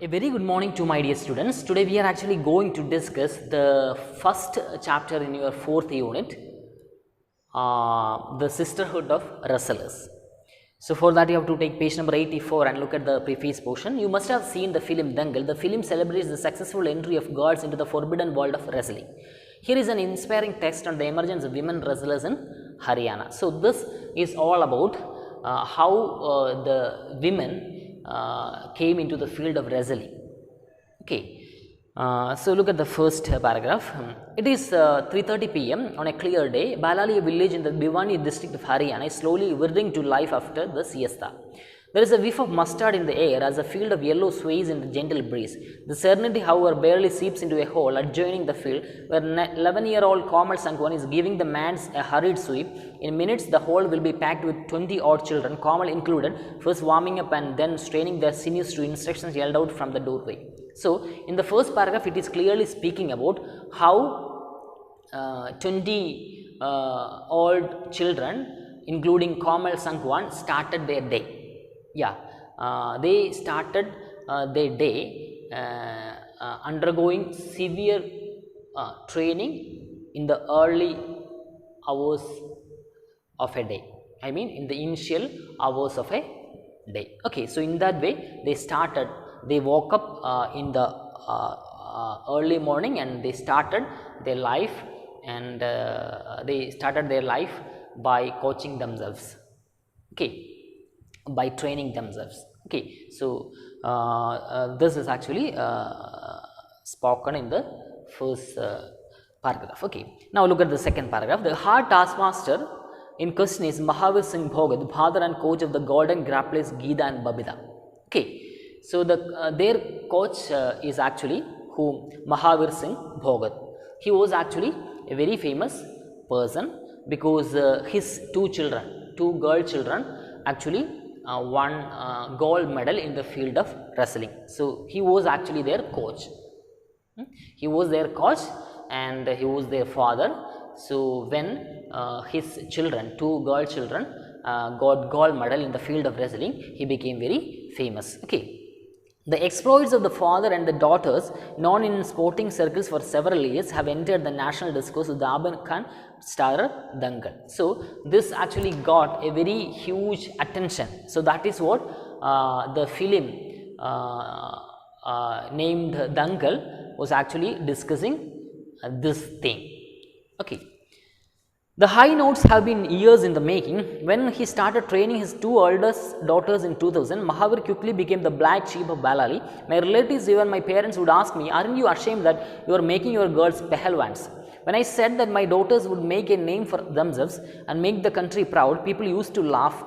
A very good morning to my dear students. Today we are actually going to discuss the first chapter in your fourth unit, the sisterhood of wrestlers. So for that you have to take page number 84 and look at the preface portion. You must have seen the film Dangal. The film celebrates the successful entry of girls into the forbidden world of wrestling. Here is an inspiring text on the emergence of women wrestlers in Haryana. So this is all about how the women came into the field of wrestling. Okay. So look at the first paragraph. It is 3:30 p.m. on a clear day. Balali, a village in the Bhiwani district of Haryana, is slowly withering to life after the siesta. There is a whiff of mustard in the air as a field of yellow sways in the gentle breeze. The serenity, however, barely seeps into a hole adjoining the field where 11-year-old Komal Sangwan is giving the man a hurried sweep. In minutes, the hole will be packed with 20 odd children, Komal included, first warming up and then straining their sinews to instructions yelled out from the doorway. So, in the first paragraph, it is clearly speaking about how 20 old children, including Komal Sangwan, started their day. Yeah, they started their day undergoing severe training in the early hours of a day. I mean, in the initial hours of a day. Okay, so in that way, they woke up in the early morning and they started their life and by coaching themselves. Okay, by training themselves. Okay, so this is actually spoken in the first paragraph. Okay, now look at the second paragraph. The hard taskmaster in question is Mahavir Singh Bhogat, father and coach of the Golden Grapplers Geeta and Babita. Okay, so their coach is actually Mahavir Singh Bhogat. He was actually a very famous person because his two girl children actually won gold medal in the field of wrestling. So he was actually their coach. He was their coach and he was their father. So when his children, two girl children, got gold medal in the field of wrestling, he became very famous. Okay. The exploits of the father and the daughters, known in sporting circles for several years, have entered the national discourse of the Aban Khan starrer Dangal. So this actually got a very huge attention. So that is what the film named Dangal was actually discussing this thing. Okay. The high notes have been years in the making. When he started training his two eldest daughters in 2000, Mahavir quickly became the black sheep of Balali. My relatives, even my parents, would ask me, "Aren't you ashamed that you are making your girls pehelwans?" When I said that my daughters would make a name for themselves and make the country proud, people used to laugh,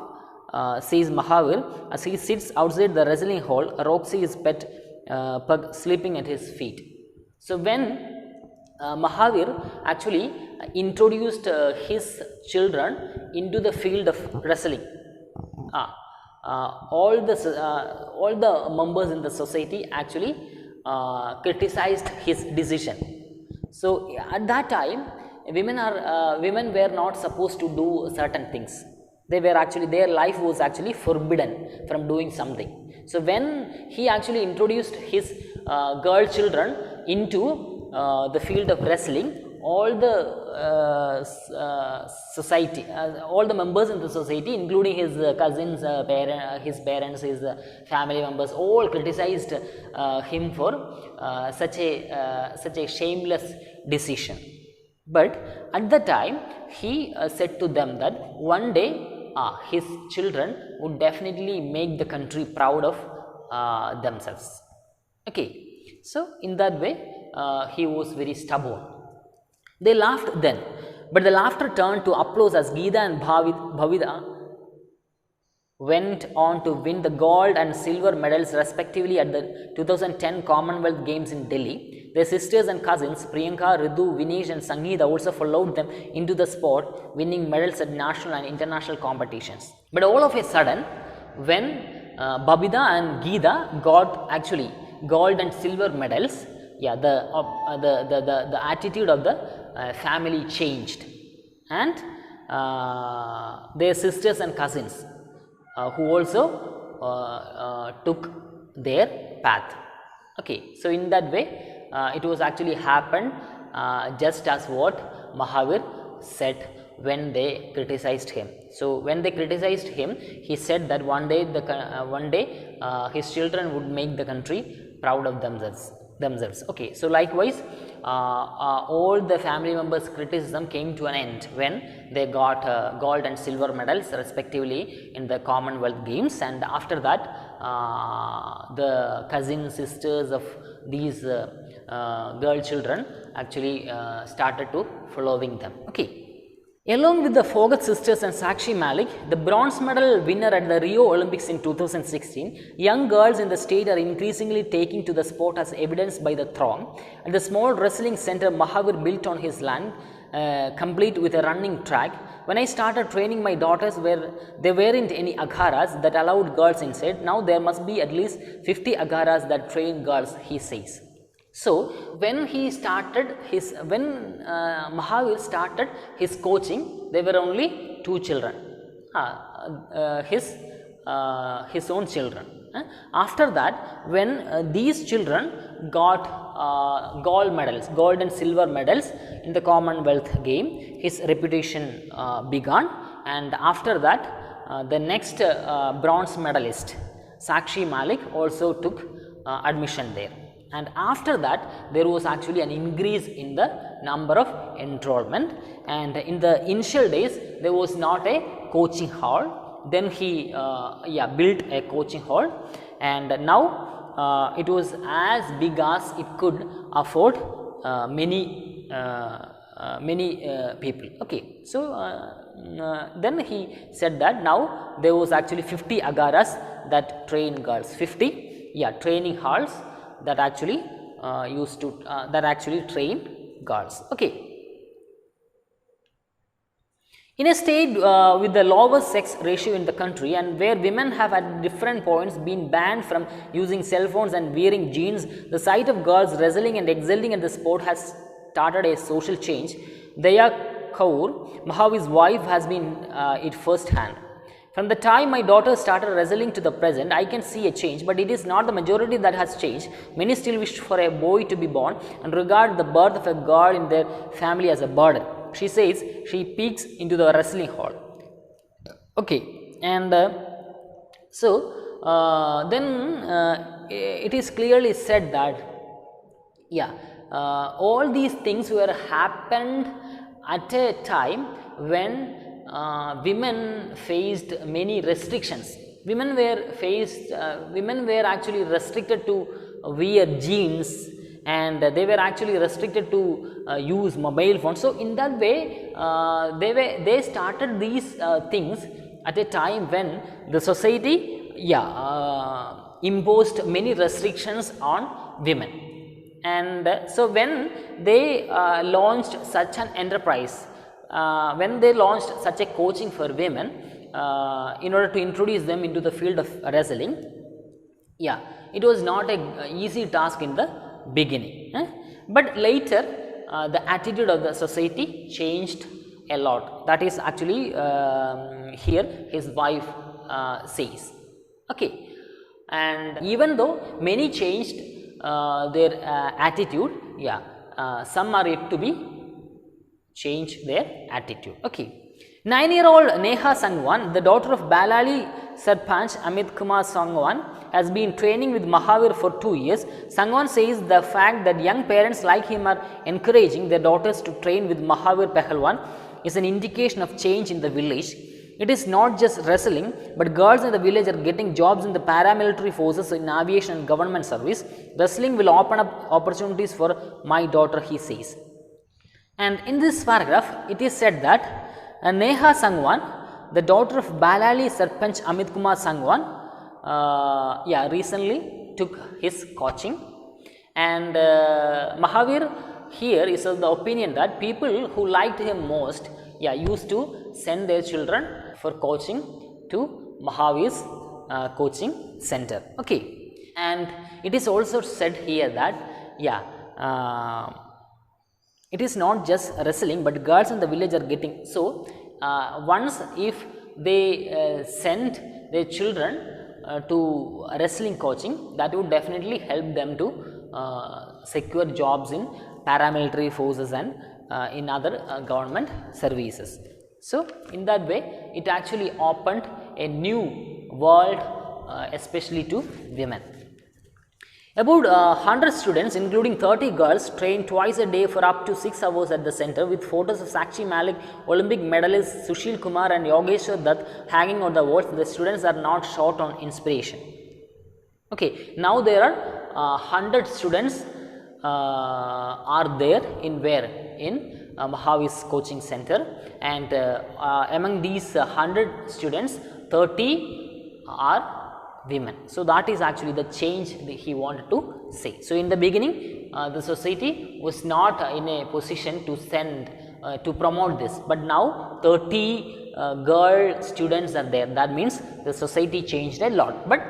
says Mahavir, as he sits outside the wrestling hall, Roxy, his pet pug, sleeping at his feet. So when Mahavir actually introduced his children into the field of wrestling, all the members in the society actually criticized his decision. So at that time, women were not supposed to do certain things. Their life was actually forbidden from doing something. So when he actually introduced his girl children into the field of wrestling, all the society, all the members in the society, including his cousins, his parents, his family members, all criticized him for such a shameless decision. But at the time, he said to them that one day his children would definitely make the country proud of themselves. Okay, so in that way, he was very stubborn. They laughed then, but the laughter turned to applause as Geeta and Bhavita went on to win the gold and silver medals respectively at the 2010 Commonwealth Games in Delhi. Their sisters and cousins Priyanka, Ridu, Vinesh and Sangeeta also followed them into the sport, winning medals at national and international competitions. But all of a sudden, when Babita and Geeta got actually gold and silver medals, the attitude of the family changed, and their sisters and cousins who also took their path. Okay, so in that way, it was actually happened just as what Mahavir said when they criticized him. So when they criticized him, he said that one day his children would make the country proud of themselves. Okay, so likewise, all the family members' criticism came to an end when they got gold and silver medals respectively in the Commonwealth Games, and after that, the cousin sisters of these girl children actually started to following them. Okay. Along with the Foghat sisters and Sakshi Malik, the bronze medal winner at the Rio Olympics in 2016, young girls in the state are increasingly taking to the sport as evidenced by the throng. At the small wrestling center Mahavir built on his land, complete with a running track. When I started training my daughters, there weren't any akharas that allowed girls inside. Now there must be at least 50 akharas that train girls, he says. So when Mahavir started his coaching, there were only 2 children, his own children. After that, when these children got gold and silver medals in the Commonwealth game, his reputation began, and after that, the next bronze medalist, Sakshi Malik, also took admission there. And after that, there was actually an increase in the number of enrollment, and in the initial days there was not a coaching hall. Then he built a coaching hall, and now it was as big as it could afford many people. Okay, so then he said that now there was actually 50 agaras that train girls, 50 training halls that actually train girls. Okay. In a state with the lowest sex ratio in the country, and where women have at different points been banned from using cell phones and wearing jeans, the sight of girls wrestling and excelling in the sport has started a social change. Daya Kaur, Mahavir's wife, has been it first hand. From the time my daughter started wrestling to the present, I can see a change, but it is not the majority that has changed. Many still wish for a boy to be born and regard the birth of a girl in their family as a burden. She says she peeks into the wrestling hall. Okay, and then it is clearly said that all these things were happened at a time when women faced many restrictions. Women were actually restricted to wear jeans, and they were actually restricted to use mobile phones. So in that way, they started these things at a time when the society imposed many restrictions on women. And so when they launched such an enterprise, when they launched such a coaching for women in order to introduce them into the field of wrestling, it was not a easy task in the beginning, but later the attitude of the society changed a lot. That is actually here his wife says. Okay, and even though many changed their attitude, some are yet to be change their attitude. Okay. 9-year-old Neha Sangwan, the daughter of Balali Sarpanch Amit Kumar Sangwan, has been training with Mahavir for 2 years. Sangwan says the fact that young parents like him are encouraging their daughters to train with Mahavir Pahalwan is an indication of change in the village. It is not just wrestling, but girls in the village are getting jobs in the paramilitary forces, in aviation and government service. Wrestling will open up opportunities for my daughter, he says. And in this paragraph, it is said that Neha Sangwan, the daughter of Balali Sarpanch Amit Kumar Sangwan, recently took his coaching, and Mahavir here is of the opinion that people who liked him most used to send their children for coaching to Mahavir's coaching center. Okay, and it is also said here that it is not just wrestling, but girls in the village are getting. So, once if they send their children to wrestling coaching, that would definitely help them to secure jobs in paramilitary forces and in other government services. So, in that way it actually opened a new world especially to women. About 100 students including 30 girls trained twice a day for up to 6 hours at the center, with photos of Sakshi Malik, Olympic medalist Sushil Kumar and Yogeshwar Dutt hanging on the walls. The students are not short on inspiration. Okay, now there are 100 students are there in where? In Mahavis coaching center, and among these 100 students 30 are women. So, that is actually the change that he wanted to say. So, in the beginning the society was not in a position to send to promote this, but now 30 girl students are there. That means the society changed a lot, but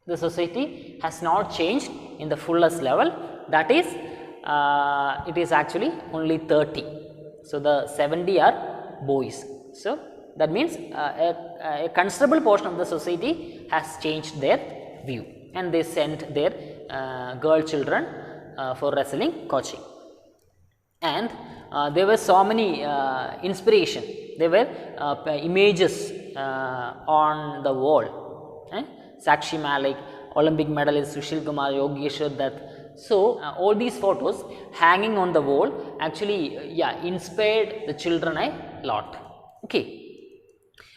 the society has not changed in the fullest level. That is it is actually only 30. So, the 70 are boys. So, that means a considerable portion of the society has changed their view, and they sent their girl children for wrestling coaching. And there were so many inspiration, there were images on the wall. Sakshi Malik, Olympic medalist Sushil Kumar, Yogeshwar Dutt. So, all these photos hanging on the wall actually inspired the children a lot. Okay.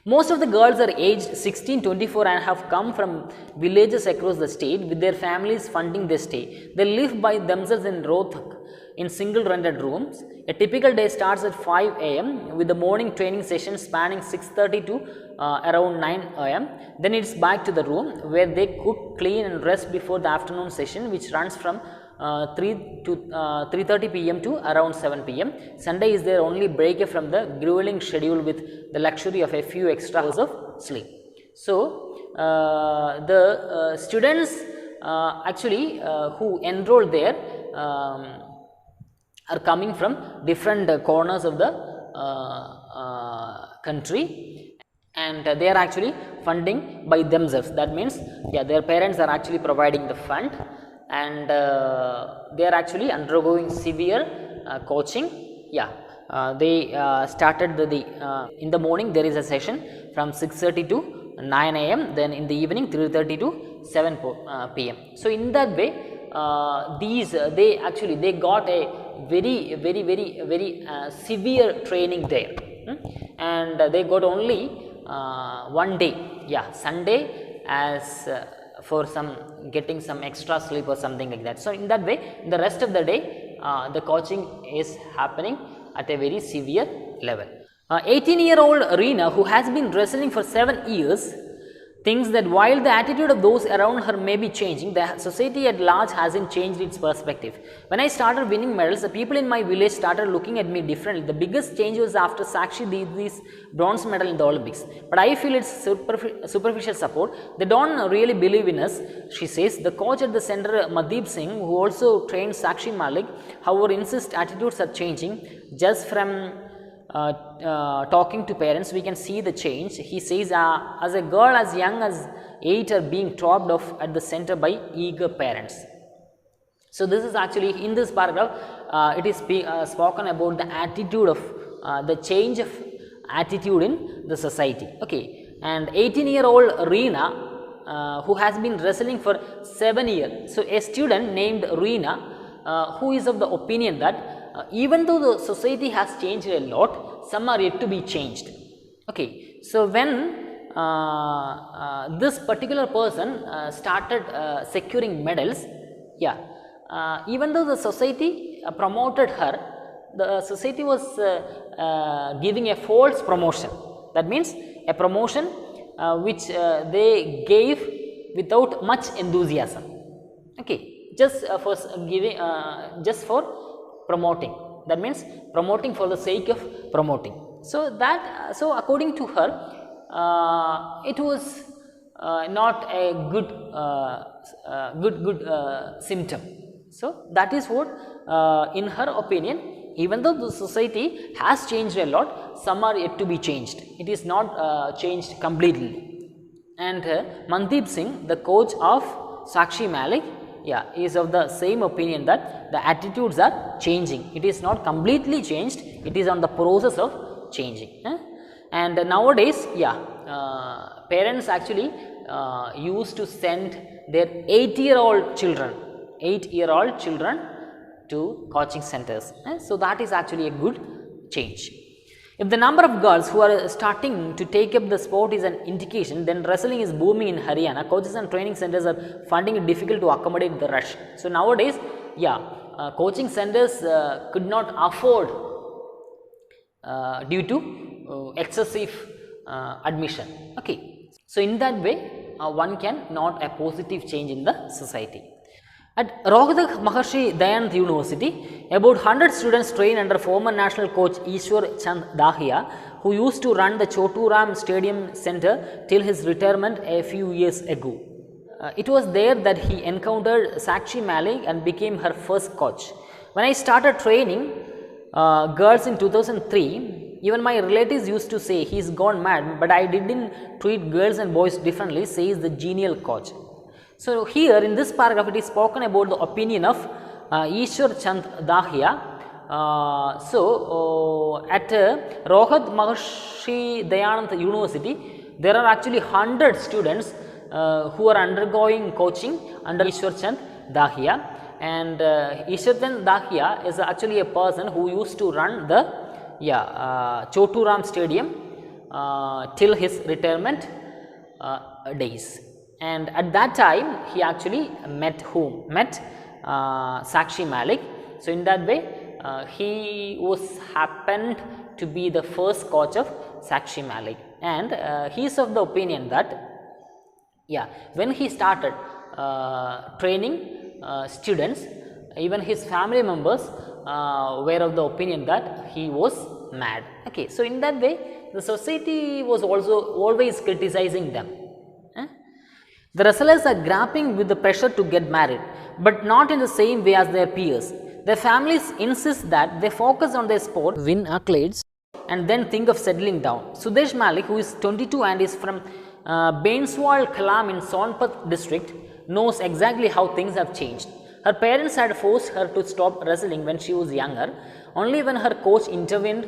Most of the girls are aged 16, 24 and have come from villages across the state with their families funding their stay. They live by themselves in Rohtak in single rented rooms. A typical day starts at 5 am with the morning training session spanning 6:30 to around 9 am. Then it is back to the room where they cook, clean and rest before the afternoon session, which runs from 3 to 3:30 pm to around 7 pm. Sunday is their only break from the grueling schedule with the luxury of a few extra hours of sleep. So, the students actually who enrolled there are coming from different corners of the country, and they are actually funding by themselves. That means their parents are actually providing the fund, and they are actually undergoing severe coaching. They started in the morning there is a session from 6:30 to 9 am, then in the evening 3:30 to 7 pm. So, in that way they got a very severe training there, and they got only one day, Sunday, as for some getting some extra sleep or something like that. So, in that way the rest of the day the coaching is happening at a very severe level. 18-year-old Reena, who has been wrestling for 7 years, thinks that while the attitude of those around her may be changing, the society at large hasn't changed its perspective. When I started winning medals, the people in my village started looking at me differently. The biggest change was after Sakshi did this bronze medal in the Olympics. But I feel it's superficial support. They don't really believe in us, she says. The coach at the center, Maddeep Singh, who also trained Sakshi Malik, however, insists attitudes are changing. Just from talking to parents, we can see the change. He says, as a girl as young as 8 are being dropped off at the center by eager parents. So, this is actually in this paragraph it is spoken about the attitude of the change of attitude in the society. Okay. And 18-year-old Reena, who has been wrestling for 7 years. So, a student named Reena who is of the opinion that even though the society has changed a lot, some are yet to be changed. Okay. So, when this particular person started securing medals, even though the society promoted her, the society was giving a false promotion. That means a promotion which they gave without much enthusiasm. Okay. Just for giving, just for promoting. That means promoting for the sake of promoting. So, that according to her, it was not a good symptom. So, that is what in her opinion, even though the society has changed a lot, some are yet to be changed. It is not changed completely. and Mandeep Singh, the coach of Sakshi Malik, yeah, is of the same opinion that the attitudes are changing. It is not completely changed, it is on the process of changing. And nowadays, yeah, parents actually used to send their 8-year-old children to coaching centers. So that is actually a good change. If the number of girls who are starting to take up the sport is an indication, then wrestling is booming in Haryana. Coaches and training centers are finding it difficult to accommodate the rush. So nowadays, yeah, coaching centers could not afford due to excessive admission. Okay. So in that way, one can note a positive change in the society. At Rohtak Maharshi Dayanand University, about 100 students train under former national coach Ishwar Chand Dahiya, who used to run the Choturam Stadium Center till his retirement a few years ago. It was there that he encountered Sakshi Malik and became her first coach. When I started training girls in 2003, even my relatives used to say he's gone mad, but I didn't treat girls and boys differently, says the genial coach. So here in this paragraph it is spoken about the opinion of Ishwar Chand Dahiya. At Rohtak Maharshi Dayanand University, there are actually 100 students who are undergoing coaching under Ishwar Chand Dahiya, and Ishwar Chand Dahiya is actually a person who used to run the Choturam Stadium till his retirement days. And at that time he actually met Sakshi Malik. So in that way he was happened to be the first coach of Sakshi Malik, and he is of the opinion that when he started training students, even his family members were of the opinion that he was mad. Okay, so in that way the society was also always criticizing them. The wrestlers are grappling with the pressure to get married, but not in the same way as their peers. Their families insist that they focus on their sport, win accolades, and then think of settling down. Sudesh Malik, who is 22 and is from Bainswal Kalam in Sonpat district, knows exactly how things have changed. Her parents had forced her to stop wrestling when she was younger. Only when her coach intervened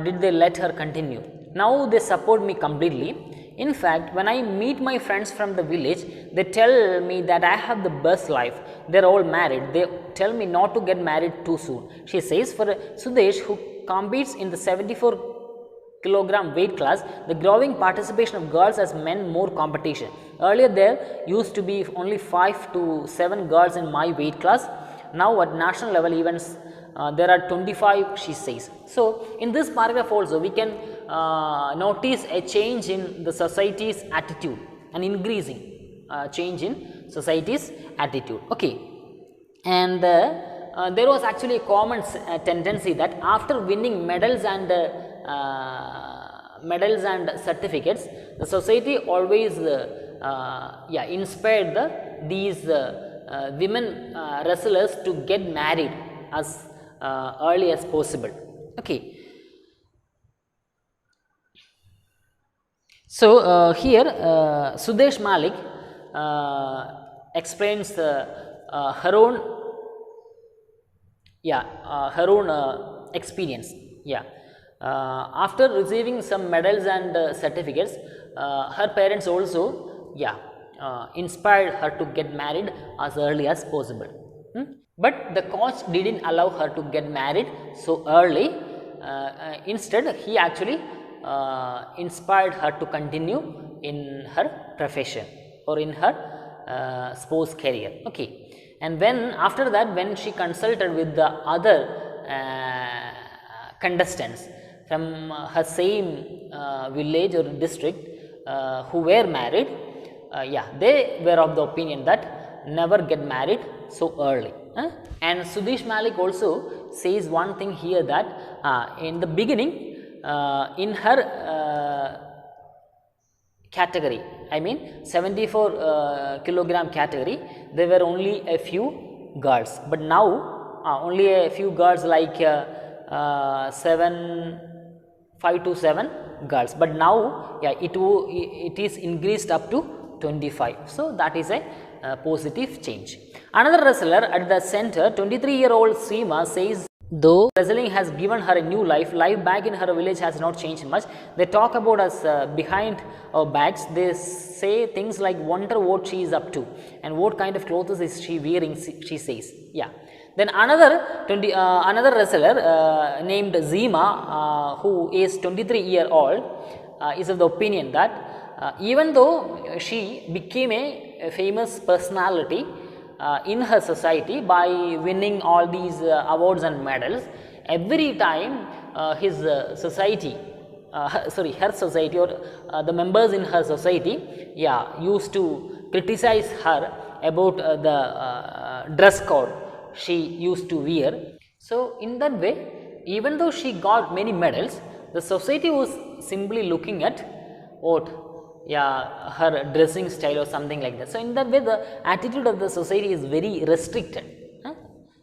did they let her continue. Now they support me completely. In fact, when I meet my friends from the village, they tell me that I have the best life. They are all married. They tell me not to get married too soon. She says for Sudesh, who competes in the 74-kilogram weight class, the growing participation of girls has meant more competition. Earlier there used to be only 5 to 7 girls in my weight class. Now at national level events there are 25, she says. So in this paragraph also we can notice a change in the society's attitude, an increasing change in society's attitude. Okay, and there was actually a common tendency that after winning medals and certificates, the society always inspired these women wrestlers to get married as early as possible. Okay. So here Sudesh Malik explains her own experience. After receiving some medals and certificates, her parents also inspired her to get married as early as possible. But the coach didn't allow her to get married so early. Instead, he actually inspired her to continue in her profession or in her sports career. Okay, and when after that, when she consulted with the other contestants from her same village or district who were married, they were of the opinion that never get married so early. And Sudesh Malik also says one thing here that in the beginning, in her category, I mean 74 kilogram category, there were only a few girls, but now only a few girls like 5 to 7 girls, but now yeah, it is increased up to 25. So that is a positive change. Another wrestler at the center, 23-year-old Seema, says though wrestling has given her a new life back in her village has not changed much. They talk about us behind our backs. They say things like wonder what she is up to and what kind of clothes is she wearing, she says. Yeah. Then another wrestler named Seema, who is 23-year-old, is of the opinion that even though she became a famous personality in her society by winning all these awards and medals, every time his society, her society or the members in her society, yeah, used to criticize her about the dress code she used to wear. So in that way, even though she got many medals, the society was simply looking at what, yeah, her dressing style or something like that. So in that way, the attitude of the society is very restricted.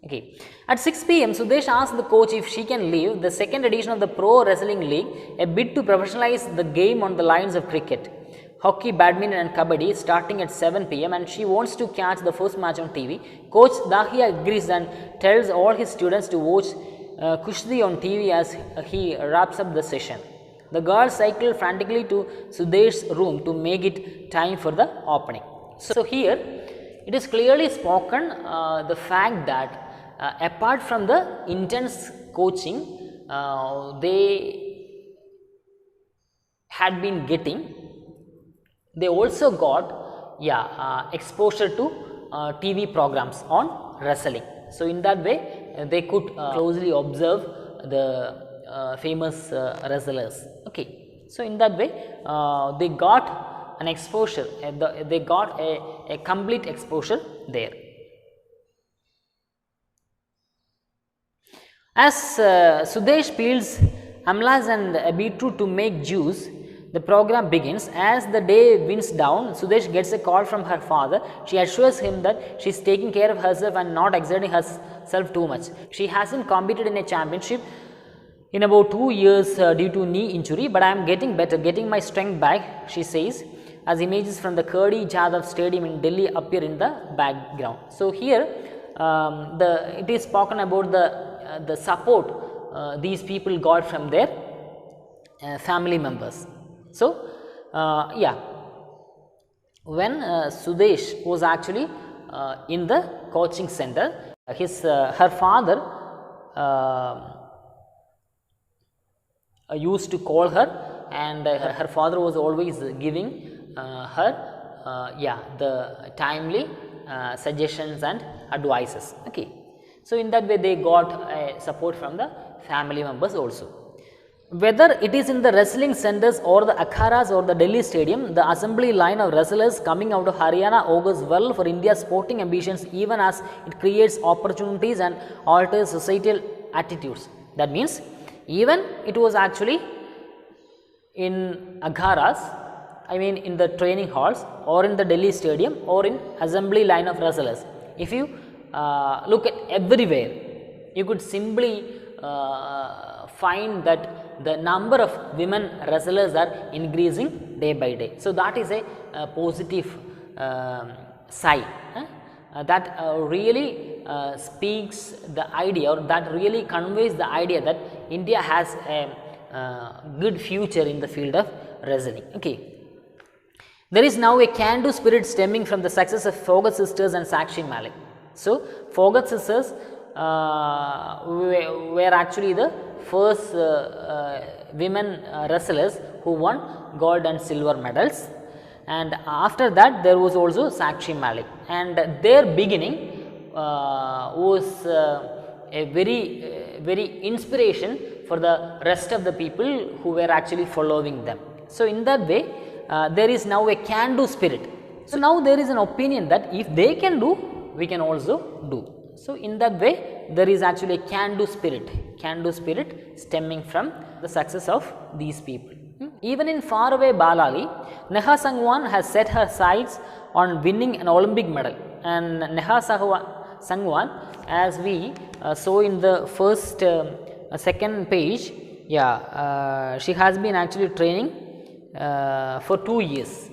Okay. At 6 p.m, Sudesh asked the coach if she can leave the second edition of the Pro Wrestling League, a bid to professionalize the game on the lines of cricket, hockey, badminton and kabaddi, starting at 7 p.m, and she wants to catch the first match on TV. Coach Dahiya agrees and tells all his students to watch Kushti on TV as he wraps up the session. The girls cycle frantically to Sudesh's room to make it time for the opening. So here it is clearly spoken the fact that apart from the intense coaching they had been getting, they also got exposure to TV programs on wrestling. So in that way they could closely observe the famous wrestlers. Okay. So in that way they got an exposure, they got a complete exposure there. As Sudesh peels amlas and beetroot to make juice, the program begins. As the day winds down, Sudesh gets a call from her father. She assures him that she is taking care of herself and not exerting herself too much. She hasn't competed in a championship in about 2 years due to knee injury, but I am getting better, getting my strength back, she says, as images from the Kirti Jadhav Stadium in Delhi appear in the background. So here it is spoken about the support these people got from their family members. So yeah, when Sudesh was actually in the coaching center, her father used to call her, and her father was always giving her the timely suggestions and advices. Okay. So in that way they got support from the family members also. Whether it is in the wrestling centers or the akharas or the Delhi stadium, the assembly line of wrestlers coming out of Haryana augurs well for India's sporting ambitions, even as it creates opportunities and alters societal attitudes. That means even it was actually in akharas, I mean in the training halls or in the Delhi stadium or in assembly line of wrestlers. If you look at everywhere, you could simply find that the number of women wrestlers are increasing day by day. So that is a positive sign that really speaks the idea, or that really conveys the idea that India has a good future in the field of wrestling. Okay. There is now a can-do spirit stemming from the success of Foghat sisters and Sakshi Malik. So Foghat sisters were actually the first women wrestlers who won gold and silver medals, and after that there was also Sakshi Malik, and their beginning was a very inspiration for the rest of the people who were actually following them. So in that way there is now a can-do spirit. So now there is an opinion that if they can do, we can also do. So in that way there is actually a can-do spirit stemming from the success of these people. Even in faraway Balali, Neha Sangwan has set her sights on winning an Olympic medal, and Neha Sangwan, as we saw in the second page, yeah, she has been actually training for 2 years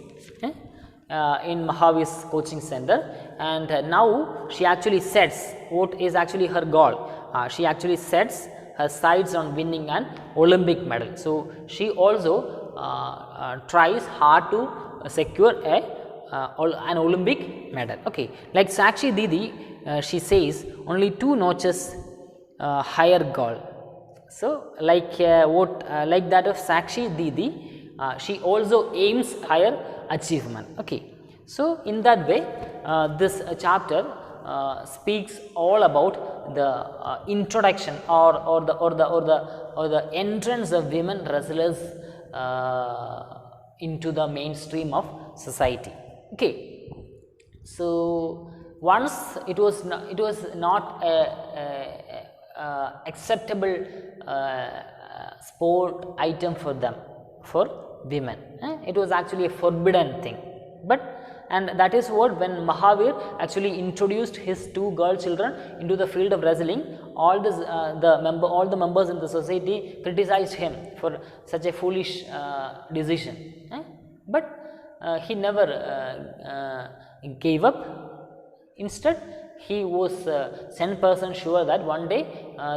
in Mahavir's coaching center, and now she actually sets what is actually her goal. She actually sets her sights on winning an Olympic medal. So she also tries hard to secure an Olympic medal. Okay, like Sakshi Didi, she says only 2 notches higher goal. So like like that of Sakshi Didi, she also aims higher achievement. Okay, so in that way, this chapter speaks all about the introduction or the entrance of women wrestlers into the mainstream of society. Okay, so once it was not a acceptable sport item for them, for women. It was actually a forbidden thing. But and that is what, when Mahavir actually introduced his 2 girl children into the field of wrestling, all the members in the society criticized him for such a foolish decision. But he never gave up. Instead, he was 100% sure that one day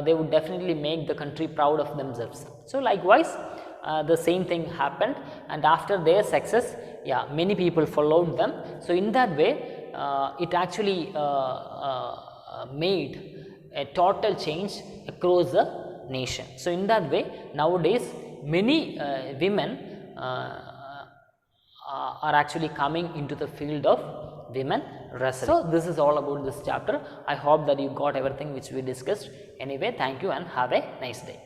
they would definitely make the country proud of themselves. So likewise, the same thing happened, and after their success, yeah, many people followed them. So in that way, it actually made a total change across the nation. So in that way, nowadays many women are actually coming into the field of women wrestling. So this is all about this chapter. I hope that you got everything which we discussed. Anyway, thank you and have a nice day.